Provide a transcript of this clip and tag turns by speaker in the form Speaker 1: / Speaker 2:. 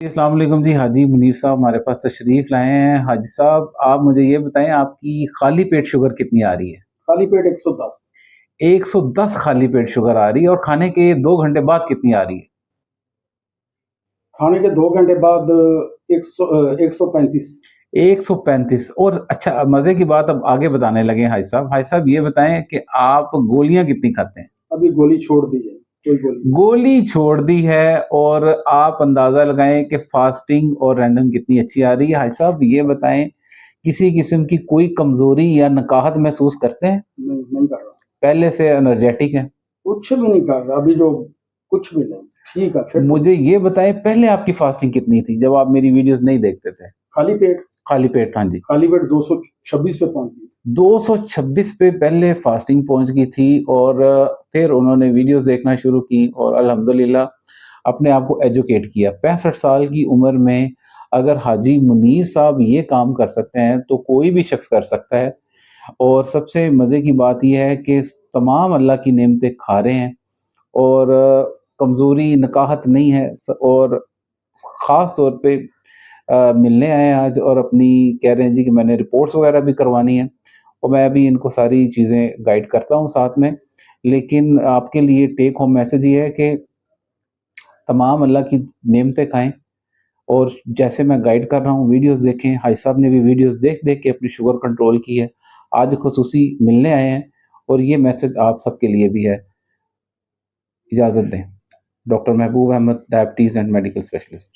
Speaker 1: السلام علیکم جی، حاجی منیر صاحب ہمارے پاس تشریف لائے ہیں۔ حاجی صاحب آپ مجھے یہ بتائیں، آپ کی خالی پیٹ شوگر کتنی آ رہی ہے؟
Speaker 2: خالی پیٹ 110،
Speaker 1: 110 خالی پیٹ شوگر آ رہی ہے، اور کھانے کے 2 گھنٹے بعد کتنی آ رہی ہے؟
Speaker 2: کھانے کے 2 گھنٹے بعد 135۔
Speaker 1: 135۔ اور اچھا، مزے کی بات اب آگے بتانے لگے ہیں حاجی صاحب۔ حاجی صاحب یہ بتائیں کہ آپ گولیاں کتنی کھاتے ہیں؟
Speaker 2: ابھی گولی چھوڑ دی ہے، کوئی گولی نہیں۔
Speaker 1: گولی چھوڑ دی ہے، اور آپ اندازہ لگائیں کہ فاسٹنگ اور رینڈم کتنی اچھی آ رہی ہے۔ حاجی صاحب یہ بتائیں، کسی قسم کی کوئی کمزوری یا نکاہت محسوس کرتے ہیں؟
Speaker 2: نہیں کر رہا،
Speaker 1: پہلے سے انرجیٹک ہیں؟
Speaker 2: کچھ بھی نہیں کر رہا ابھی، جو کچھ بھی نہیں، ٹھیک ہے پھر۔
Speaker 1: مجھے یہ بتائیں، پہلے آپ کی فاسٹنگ کتنی تھی جب آپ میری ویڈیوز نہیں دیکھتے تھے؟
Speaker 2: خالی پیٹ
Speaker 1: خالی پیٹ؟ ہاں جی،
Speaker 2: خالی پیٹ 226 پہ پہنچ گئی۔
Speaker 1: 226 پہ پہلے فاسٹنگ پہنچ گئی تھی، اور پھر انہوں نے ویڈیوز دیکھنا شروع کی اور الحمدللہ اپنے آپ کو ایجوکیٹ کیا۔ 65 سال کی عمر میں اگر حاجی منیر صاحب یہ کام کر سکتے ہیں تو کوئی بھی شخص کر سکتا ہے۔ اور سب سے مزے کی بات یہ ہے کہ تمام اللہ کی نعمتیں کھا رہے ہیں، اور کمزوری نکاہت نہیں ہے، اور خاص طور پہ ملنے آئے ہیں آج، اور اپنی کہہ رہے ہیں جی کہ میں نے رپورٹس وغیرہ بھی کروانی ہے، اور میں ابھی ان کو ساری چیزیں گائیڈ کرتا ہوں ساتھ میں۔ لیکن آپ کے لیے ٹیک ہوم میسج یہ ہے کہ تمام اللہ کی نعمتیں کھائیں، اور جیسے میں گائیڈ کر رہا ہوں ویڈیوز دیکھیں۔ حاج صاحب نے بھی ویڈیوز دیکھ دیکھ کے اپنی شوگر کنٹرول کی ہے، آج خصوصی ملنے آئے ہیں، اور یہ میسج آپ سب کے لیے بھی ہے۔ اجازت دیں۔ Doctor Mahboob Ahmed, diabetes and medical specialist.